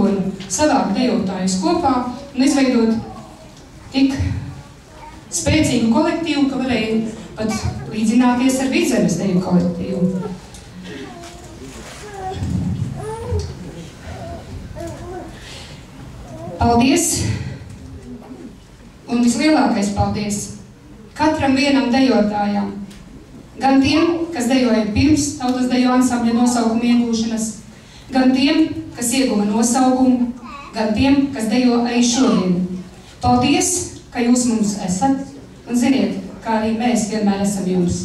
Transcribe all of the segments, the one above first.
uzdevuma savākt dejotājus kopā un izveidot tik spēcīgu kolektīvu, ka varēja pat līdzināties ar Vidzemes deju kolektīvu. Paldies! Un vislielākais paldies katram vienam dejotājām, gan tiem, kas dejoja pirms tautas deju ansambļa nosaukuma iegūšanas, gan tiem, kas ieguva nosaukumu, gan tiem, kas dejo arī šodien. Paldies, ka jūs mums esat, un ziniet, kā arī mēs vienmēr esam jums.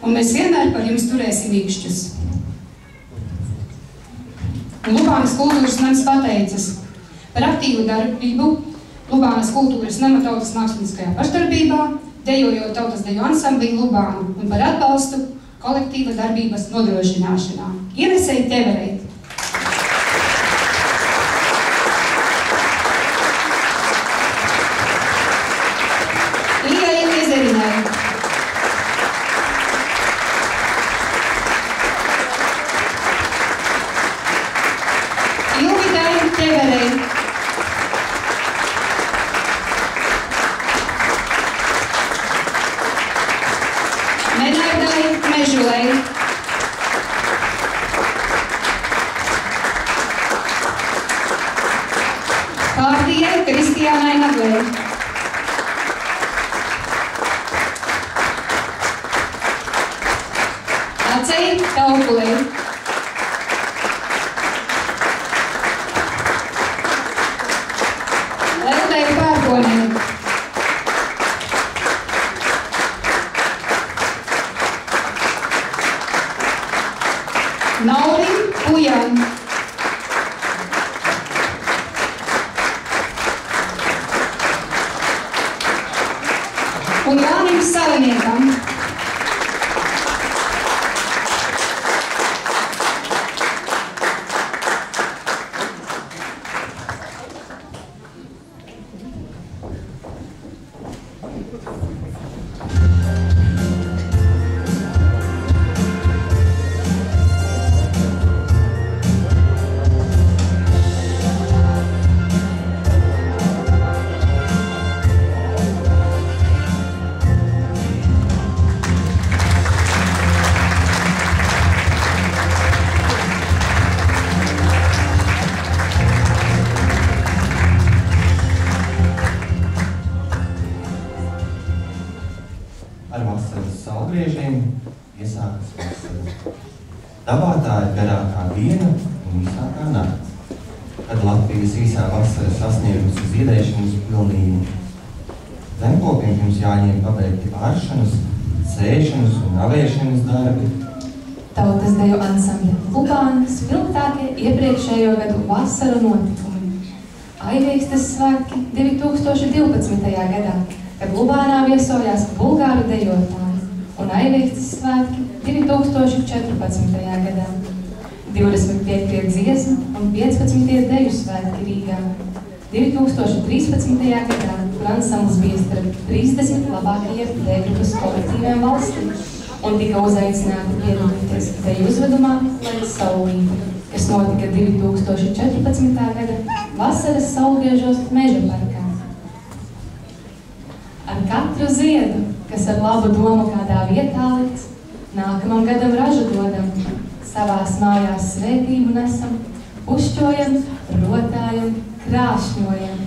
Un mēs vienmēr par jums turēsim īkšķus. Un Lubānas kultūras nams pateicas par aktīvu darbību Lubānas kultūras nama tautas mākslinieckajā pašdarbībā, dejojot tautas deju ansamblī Lubānu un par atbalstu kolektīva darbības nodrošināšanā. Ienesēji Tevereit! Lijai Ezerinai! Ilvidai Tevereit! Menardai Mežulei! Kārdijai Kristiānai Naglei! Acei Taupulei! Leldei Pērkonei! Naurim Pujam! Un Jānim Saviniekam! Ar vasaras saulgriežiem iesākas vasara. Dabā tā ir garākā diena un īsākā nakts, kad Latvijas īsā vasara sasniegusi ziedēšanas pilnību. Zemkopiem pirms jāņem pabeigti āršanas, sēšanas un aviešanas darbi. Tautas deju ansambļa Lubāna spilgtākie iepriekšējo gadu vasaru notikumi. Aivīkstes svētki 2012. gadā, kad Lubānā viesojās bulgāru dejotāji, un Aivīkstes svētki 2014. gadā. 25. dziesmu un 15. deju svētki Rīgā. 2013. gadā, kur ansambls bija starp 30 labākajiem dejgrupas kolektīviem valstī, un tika uzaicināti piedalīties deju uzvedumā Līdz saulīte, kas notika 2014. gada vasaras saulgriežos Meža parkā. Ar katru ziedu, kas ar labu domu kādā vietā likts, nākamam gadam ražu dodam, savās mājās svētību nesam, pušķojam, rotājam, krāšņojam.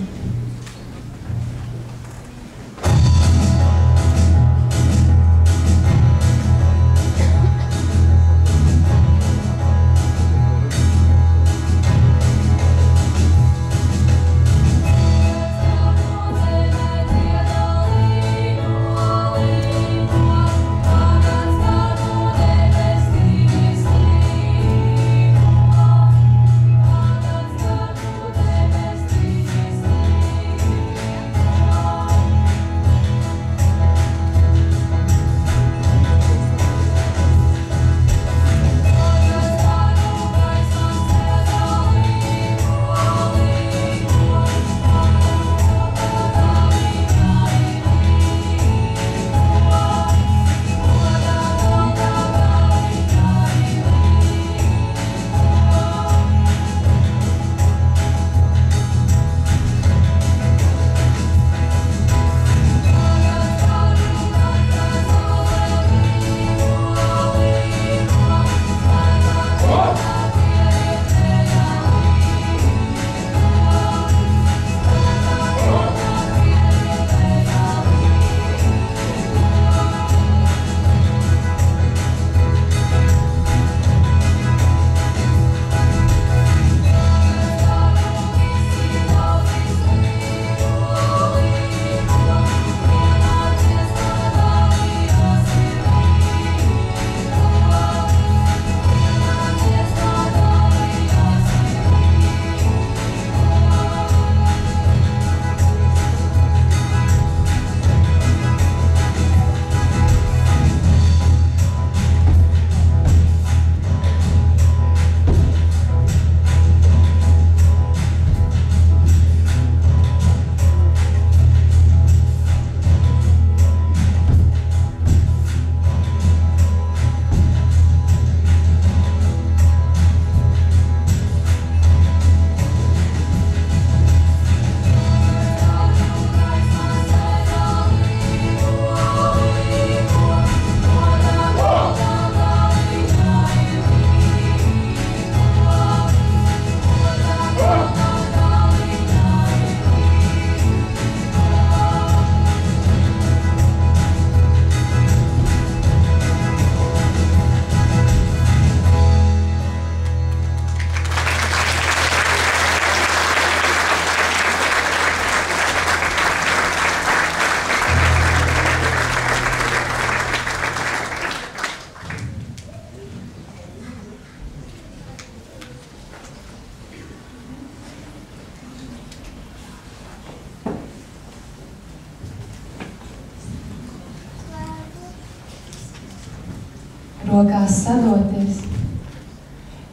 rokās sadoties,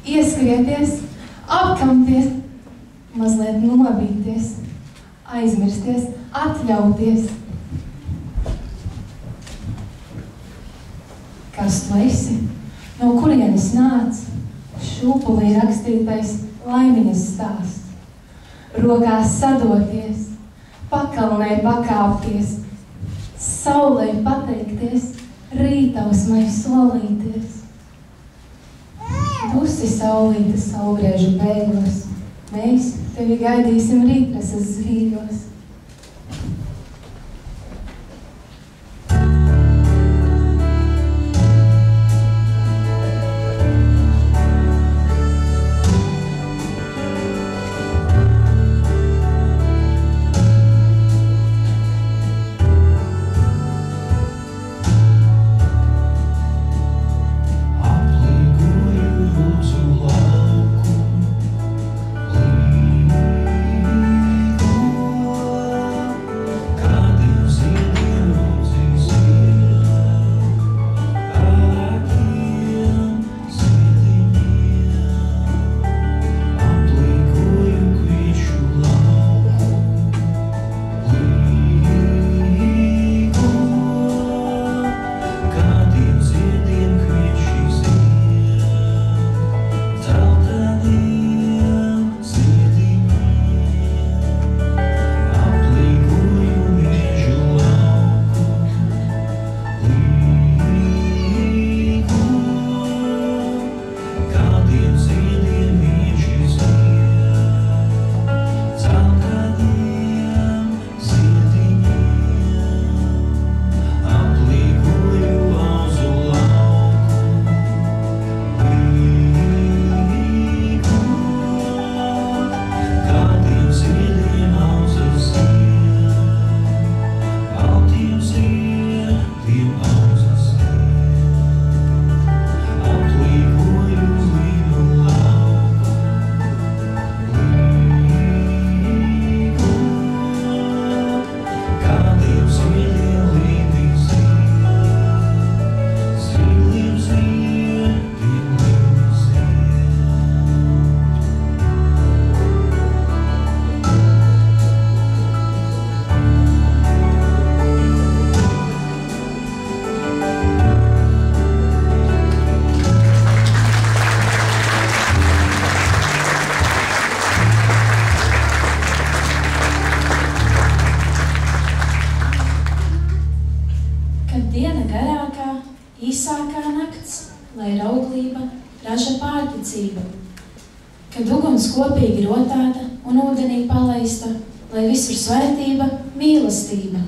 ieskrieties, apkamties, mazliet nobīties, aizmirsties, atļauties. Kas tu esi? No kurienes nāc? Šūpulī rakstītais laimiņas stāsts. Rokās sadoties, pakalnē pakāpties, saulē pateikties, rītausmai solīties. Dusi saulīte saulgriežu bēgos, mēs tevi gaidīsim rītrases zīļos. Kad uguns kopīgi rotēta un ūdenī palaista, lai visur svētība, mīlestība.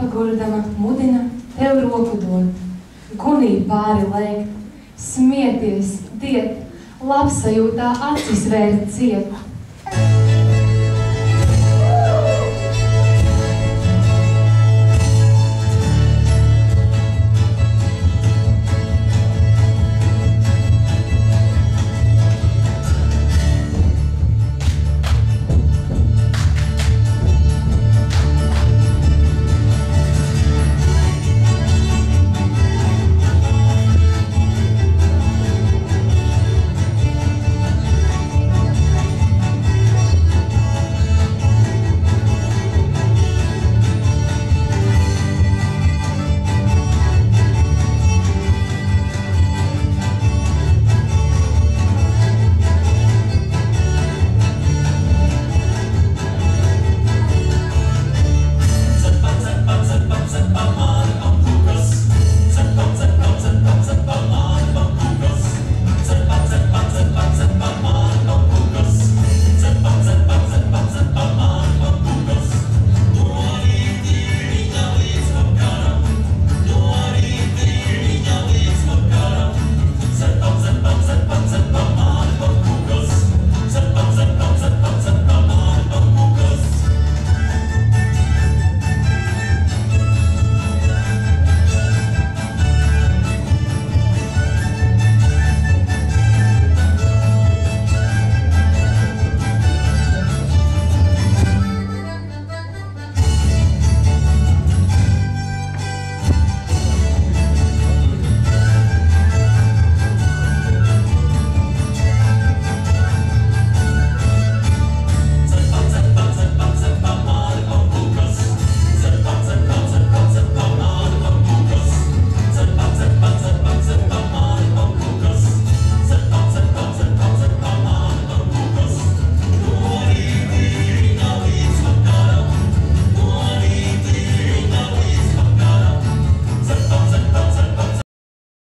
Iepagurdama mudina tev roku dot, gunī pāri lēkt, smieties, diet, labsajūtā acis vērt ciet.